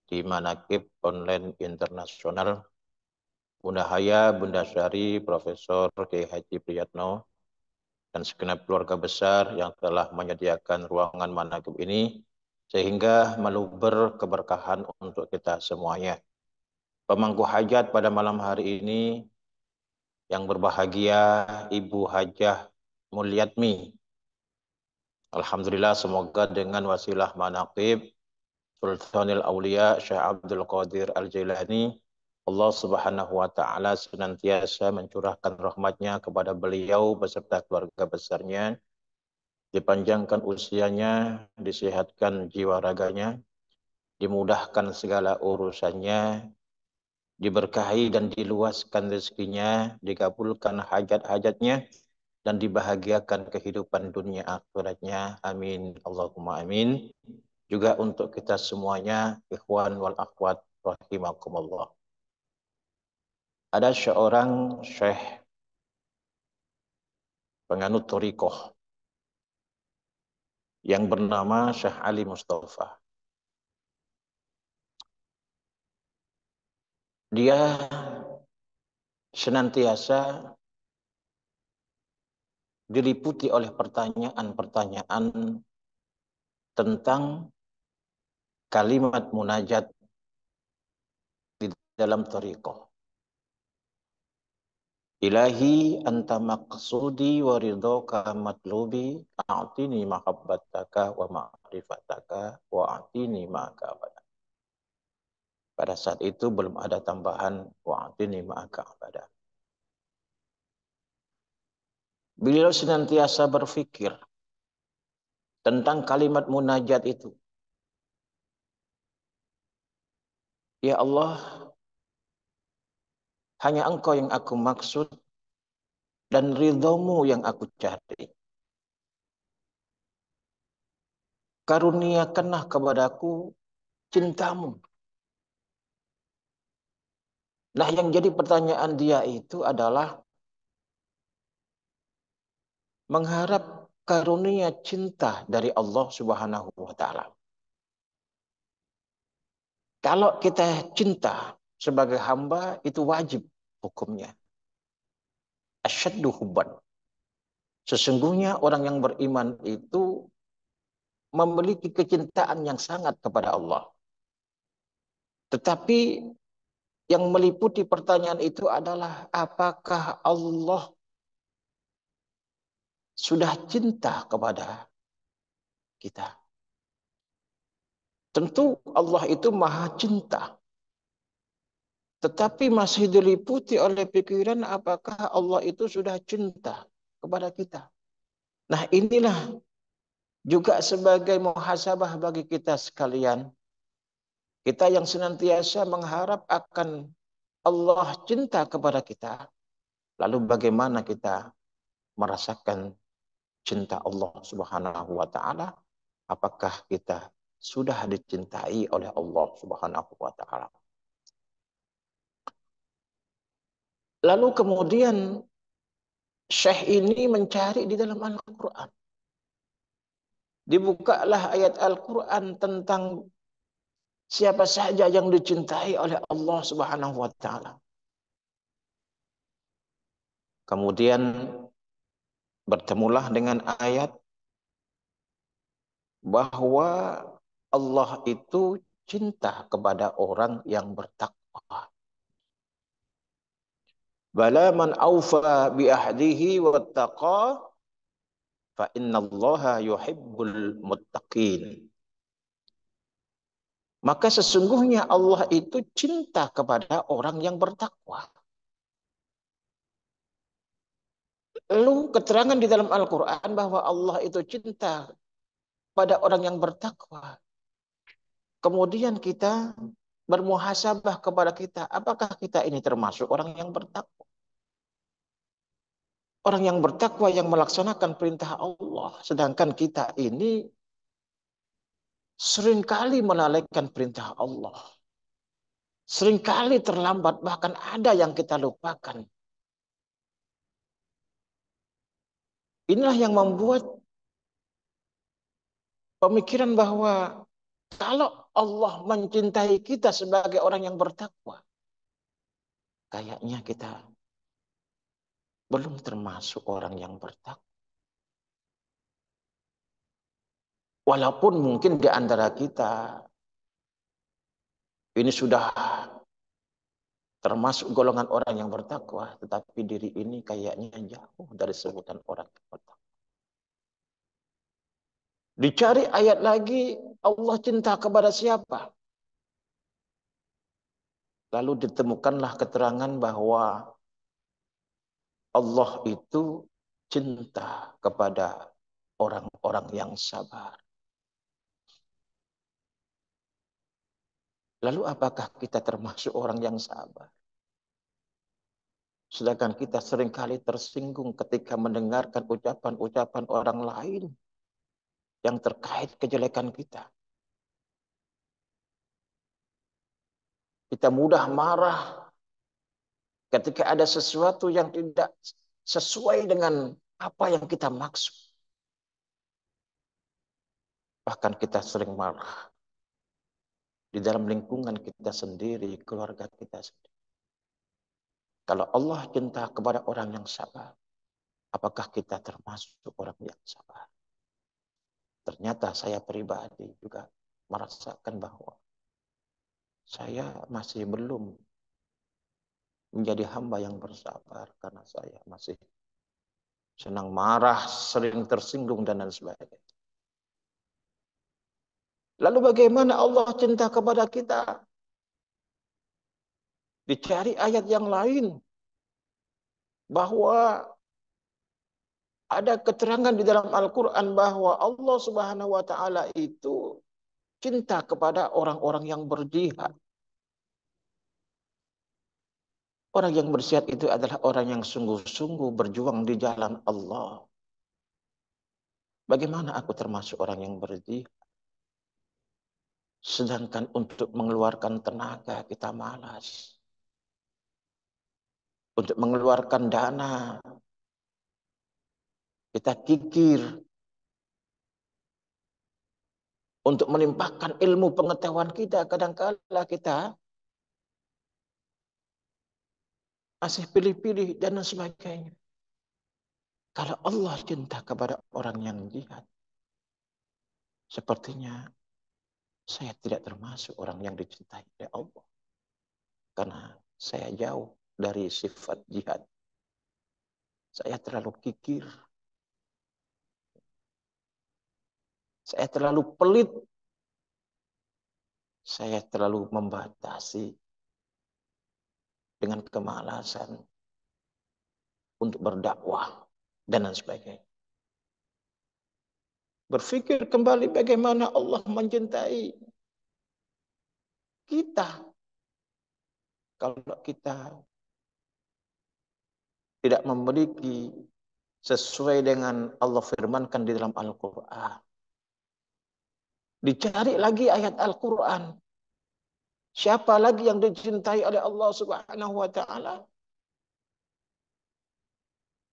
di Manaqib Online Internasional. Bunda Haya, Bunda Syari, Profesor Kiai Haji Priyatno, dan segenap keluarga besar yang telah menyediakan ruangan Manaqib ini, sehingga meluber keberkahan untuk kita semuanya. Pemangku hajat pada malam hari ini, yang berbahagia Ibu Hajah Mulyatmi. Alhamdulillah, semoga dengan wasilah Manaqib Sultanil Aulia Syekh Abdul Qadir Al-Jailani, Allah Subhanahu wa taala senantiasa mencurahkan rahmatnya kepada beliau beserta keluarga besarnya, dipanjangkan usianya, disehatkan jiwa raganya, dimudahkan segala urusannya, diberkahi dan diluaskan rezekinya, dikabulkan hajat-hajatnya, dan dibahagiakan kehidupan dunia akhiratnya. Amin. Allahumma amin. Juga untuk kita semuanya, ikhwan wal akhwat rahimakumullah. Ada seorang syekh penganut thariqah yang bernama Syekh Ali Mustafa. Dia senantiasa diliputi oleh pertanyaan-pertanyaan tentang kalimat munajat di dalam thariqah. Ilahi anta maqsudi wa ridhaka matlubi, a'tini mahabbataka wa ma'rifataka wa a'tini ma'aka abada. Pada saat itu belum ada tambahan wa a'tini ma'aka abada. Beliau senantiasa berpikir tentang kalimat munajat itu. Ya Allah, hanya Engkau yang aku maksud dan ridhomu yang aku cari. Karuniakanlah kepadaku cintamu. Nah, yang jadi pertanyaan dia itu adalah mengharap karunia cinta dari Allah Subhanahu wa taala. Kalau kita cinta sebagai hamba itu wajib hukumnya. Asyaddu hubban. Sesungguhnya orang yang beriman itu memiliki kecintaan yang sangat kepada Allah. Tetapi yang meliputi pertanyaan itu adalah apakah Allah sudah cinta kepada kita? Tentu Allah itu maha cinta. Tetapi masih diliputi oleh pikiran apakah Allah itu sudah cinta kepada kita. Nah, inilah juga sebagai muhasabah bagi kita sekalian. Kita yang senantiasa mengharap akan Allah cinta kepada kita. Lalu bagaimana kita merasakan cinta Allah Subhanahu wa taala? Apakah kita sudah dicintai oleh Allah Subhanahu wa taala? Lalu kemudian Syekh ini mencari di dalam Al-Quran. Dibukalah ayat Al-Quran tentang siapa saja yang dicintai oleh Allah Subhanahu wa taala. Kemudian bertemulah dengan ayat bahwa Allah itu cinta kepada orang yang bertakwa. Bala man aufa bi ahdihi wattaqa fa innallaha yuhibbul muttaqin. Maka sesungguhnya Allah itu cinta kepada orang yang bertakwa. Lalu keterangan di dalam Al-Quran bahwa Allah itu cinta pada orang yang bertakwa. Kemudian kita bermuhasabah kepada kita. Apakah kita ini termasuk orang yang bertakwa? Orang yang bertakwa yang melaksanakan perintah Allah. Sedangkan kita ini seringkali melalaikan perintah Allah. Seringkali terlambat, bahkan ada yang kita lupakan. Inilah yang membuat pemikiran bahwa Kalau Allah mencintai kita sebagai orang yang bertakwa, kayaknya kita belum termasuk orang yang bertakwa. Walaupun mungkin di antara kita ini sudah termasuk golongan orang yang bertakwa, tetapi diri ini kayaknya jauh dari sebutan orang yang bertakwa. Dicari ayat lagi, Allah cinta kepada siapa? Lalu ditemukanlah keterangan bahwa Allah itu cinta kepada orang-orang yang sabar. Lalu apakah kita termasuk orang yang sabar? Sedangkan kita seringkali tersinggung ketika mendengarkan ucapan-ucapan orang lain yang terkait kejelekan kita. Kita mudah marah ketika ada sesuatu yang tidak sesuai dengan apa yang kita maksud. Bahkan kita sering marah di dalam lingkungan kita sendiri, keluarga kita sendiri. Kalau Allah cinta kepada orang yang sabar, apakah kita termasuk orang yang sabar? Ternyata saya pribadi juga merasakan bahwa saya masih belum menjadi hamba yang bersabar karena saya masih senang marah, sering tersinggung dan lain sebagainya. Lalu bagaimana Allah cinta kepada kita? Dicari ayat yang lain bahwa ada keterangan di dalam Al-Quran bahwa Allah Subhanahu wa Ta'ala itu cinta kepada orang-orang yang berjihad. Orang yang berjihad itu adalah orang yang sungguh-sungguh berjuang di jalan Allah. Bagaimana aku termasuk orang yang berjihad? Sedangkan untuk mengeluarkan tenaga kita malas. Untuk mengeluarkan dana kita kikir. Untuk melimpahkan ilmu pengetahuan kita, kadang-kala kita masih pilih-pilih dan sebagainya. Kalau Allah cinta kepada orang yang jihad, sepertinya saya tidak termasuk orang yang dicintai oleh Allah. Karena saya jauh dari sifat jihad. Saya terlalu kikir. Saya terlalu pelit. Saya terlalu membatasi dengan kemalasan untuk berdakwah dan lain sebagainya. Berpikir kembali bagaimana Allah mencintai kita. Kalau kita tidak memiliki sesuai dengan Allah firmankan di dalam Al-Quran. Dicari lagi ayat Al-Quran. Siapa lagi yang dicintai oleh Allah Subhanahu wa Ta'ala?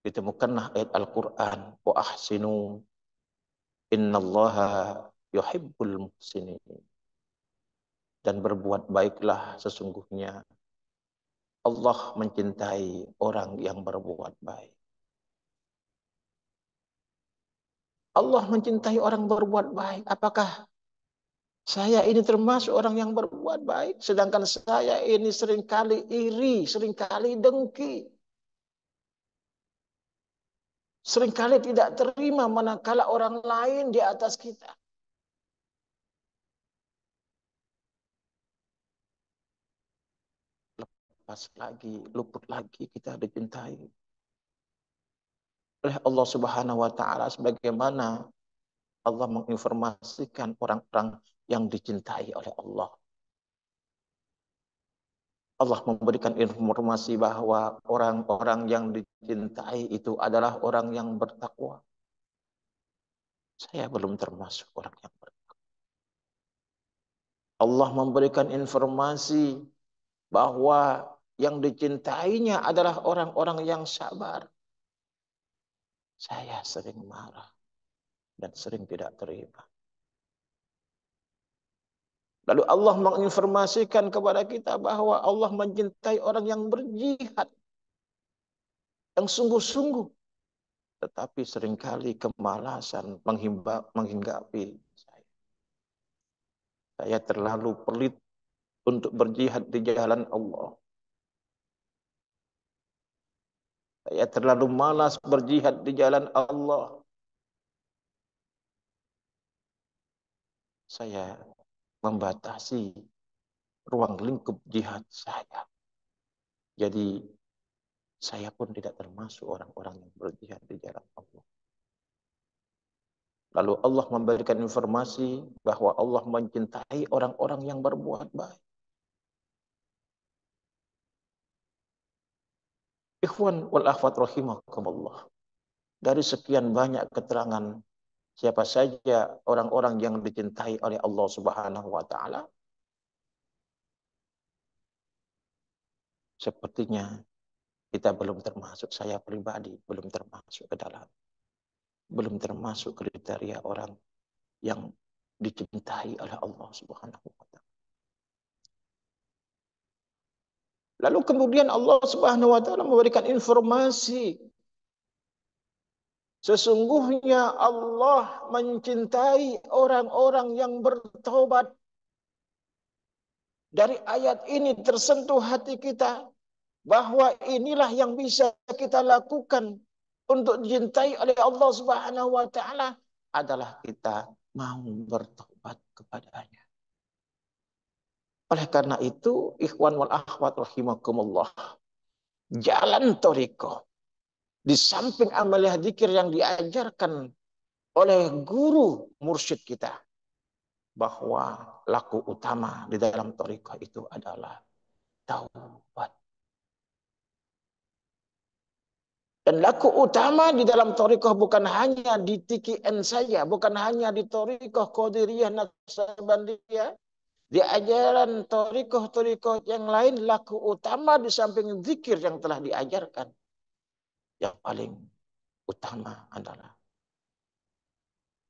Ditemukanlah ayat Al-Quran. Wa ahsinu innallaha yuhibbul muhsinin. Dan berbuat baiklah, sesungguhnya Allah mencintai orang yang berbuat baik. Allah mencintai orang berbuat baik. Apakah saya ini termasuk orang yang berbuat baik? Sedangkan saya ini seringkali iri, seringkali dengki. Seringkali tidak terima manakala orang lain di atas kita. Lepas lagi, luput lagi kita dicintai oleh Allah Subhanahu wa Ta'ala, sebagaimana Allah menginformasikan orang-orang yang dicintai oleh Allah. Allah memberikan informasi bahwa orang-orang yang dicintai itu adalah orang yang bertakwa. Saya belum termasuk orang yang bertakwa. Allah memberikan informasi bahwa yang dicintainya adalah orang-orang yang sabar. Saya sering marah dan sering tidak terima. Lalu Allah menginformasikan kepada kita bahwa Allah mencintai orang yang berjihad, yang sungguh-sungguh. Tetapi seringkali kemalasan menghinggapi saya. Saya terlalu pelit untuk berjihad di jalan Allah. Saya terlalu malas berjihad di jalan Allah. Saya membatasi ruang lingkup jihad saya. Jadi saya pun tidak termasuk orang-orang yang berjihad di jalan Allah. Lalu Allah memberikan informasi bahwa Allah mencintai orang-orang yang berbuat baik. Ikhwan wal akhwat rahimakumullah. Dari sekian banyak keterangan siapa saja orang-orang yang dicintai oleh Allah Subhanahu wa taala, sepertinya kita belum termasuk, saya pribadi belum termasuk ke dalam, belum termasuk kriteria orang yang dicintai oleh Allah Subhanahu wa taala. Lalu kemudian Allah Subhanahu wa taala memberikan informasi, sesungguhnya Allah mencintai orang-orang yang bertobat. Dari ayat ini tersentuh hati kita bahwa inilah yang bisa kita lakukan untuk dicintai oleh Allah Subhanahu wa taala adalah kita mau bertobat kepadanya. Oleh karena itu, ikhwan wal akhwat rahimakumullah, jalan thariqah di samping amalia dzikir yang diajarkan oleh guru mursyid kita, bahwa laku utama di dalam thariqah itu adalah taubat. Dan laku utama di dalam thariqah bukan hanya di TKN saja, bukan hanya di thariqah Qadiriyah Naqsabandiyah, di ajaran thariqah-thariqah yang lain, laku utama di samping zikir yang telah diajarkan, yang paling utama adalah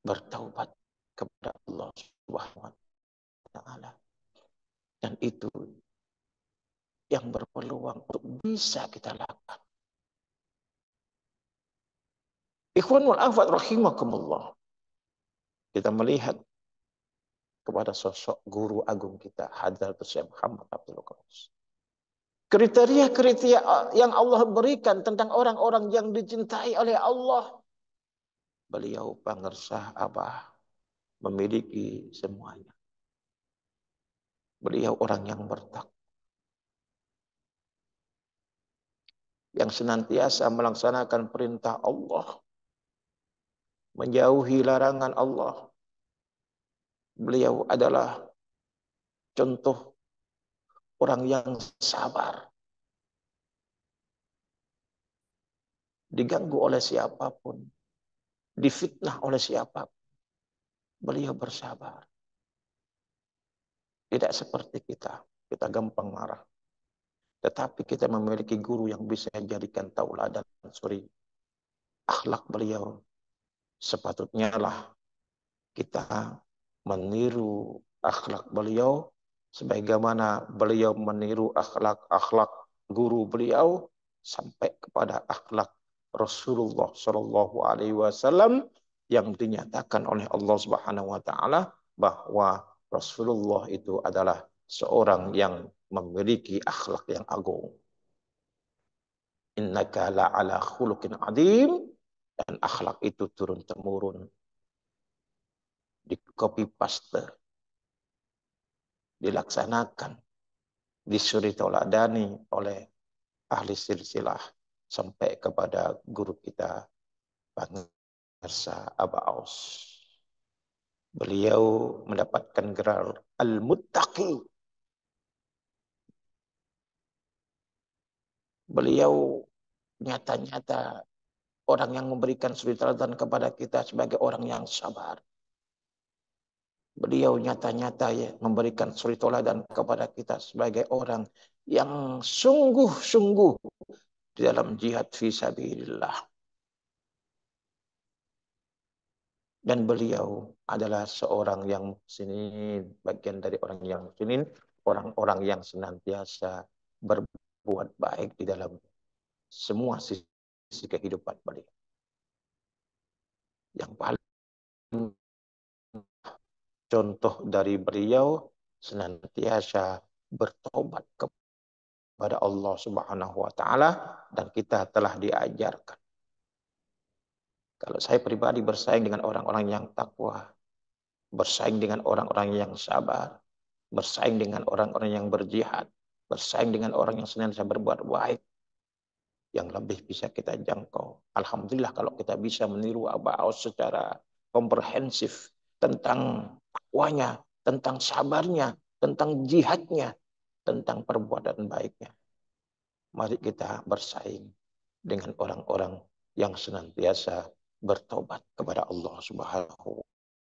bertaubat kepada Allah Subhanahu wa taala. Dan itu yang berpeluang untuk bisa kita lakukan. Ikhwan wal akhwat rahimakumullah. Kita melihat kepada sosok guru agung kita, Hadratus Syekh Muhammad Abdul Qadir. Kriteria-kriteria yang Allah berikan tentang orang-orang yang dicintai oleh Allah. Beliau pangersah abah, memiliki semuanya. Beliau orang yang bertakwa, yang senantiasa melaksanakan perintah Allah, menjauhi larangan Allah. Beliau adalah contoh orang yang sabar. Diganggu oleh siapapun, difitnah oleh siapapun, beliau bersabar. Tidak seperti kita, kita gampang marah. Tetapi kita memiliki guru yang bisa jadikan tauladan suri. Akhlak beliau sepatutnya lah kita meniru akhlak beliau sebagaimana beliau meniru akhlak-akhlak guru beliau sampai kepada akhlak Rasulullah Shallallahu Alaihi Wasallam yang dinyatakan oleh Allah Subhanahu Wa Taala bahwa Rasulullah itu adalah seorang yang memiliki akhlak yang agung. Innaka la'ala khuluqin adim, dan akhlak itu turun-temurun, di copy paste, dilaksanakan, disuri tauladani oleh ahli silsilah sampai kepada guru kita Pangersa Aba Aus. Beliau mendapatkan gelar Al-Muttaqi. Beliau nyata-nyata orang yang memberikan suri teladan kepada kita sebagai orang yang sabar. Beliau nyata-nyata ya, memberikan suri teladan kepada kita sebagai orang yang sungguh-sungguh di dalam jihad fi sabilillah. Dan beliau adalah seorang yang muhsinin, bagian dari orang yang muhsinin, orang-orang yang senantiasa berbuat baik di dalam semua sisi kehidupan beliau. Yang paling contoh dari beliau senantiasa bertobat kepada Allah Subhanahu wa taala, dan kita telah diajarkan. Kalau saya pribadi bersaing dengan orang-orang yang takwa, bersaing dengan orang-orang yang sabar, bersaing dengan orang-orang yang berjihad, bersaing dengan orang yang senantiasa berbuat baik, yang lebih bisa kita jangkau. Alhamdulillah kalau kita bisa meniru Abu Aus secara komprehensif tentang takwanya, tentang sabarnya, tentang jihadnya, tentang perbuatan baiknya. Mari kita bersaing dengan orang-orang yang senantiasa bertobat kepada Allah Subhanahu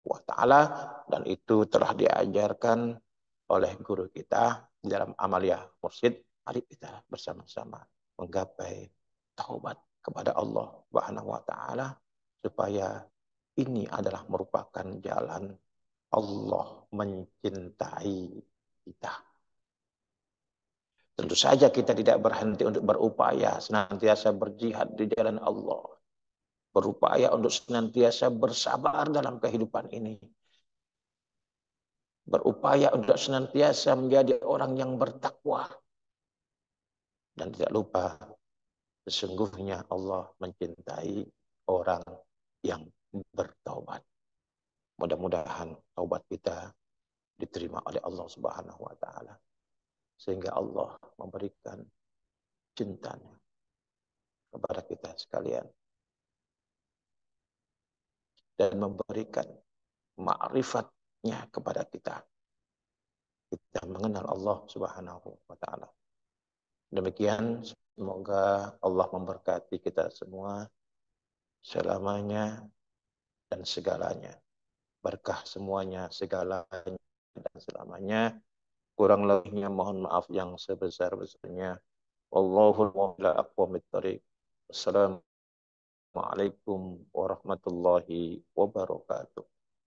wa taala, dan itu telah diajarkan oleh guru kita dalam amaliyah mursyid. Mari kita bersama-sama menggapai taubat kepada Allah Subhanahu wa taala, supaya ini adalah merupakan jalan Allah mencintai kita. Tentu saja kita tidak berhenti untuk berupaya senantiasa berjihad di jalan Allah, berupaya untuk senantiasa bersabar dalam kehidupan ini, berupaya untuk senantiasa menjadi orang yang bertakwa, dan tidak lupa sesungguhnya Allah mencintai orang yang bertaubat. Mudah-mudahan taubat kita diterima oleh Allah Subhanahu wa taala, sehingga Allah memberikan cintanya kepada kita sekalian dan memberikan ma'rifatnya kepada kita. Kita mengenal Allah Subhanahu wa taala. Demikian, semoga Allah memberkati kita semua selamanya dan segalanya. Berkah semuanya, segalanya dan selamanya. Kurang lebihnya mohon maaf yang sebesar-besarnya. Wallahul muwaffiq ila aqwamit thoriq. Assalamualaikum warahmatullahi wabarakatuh.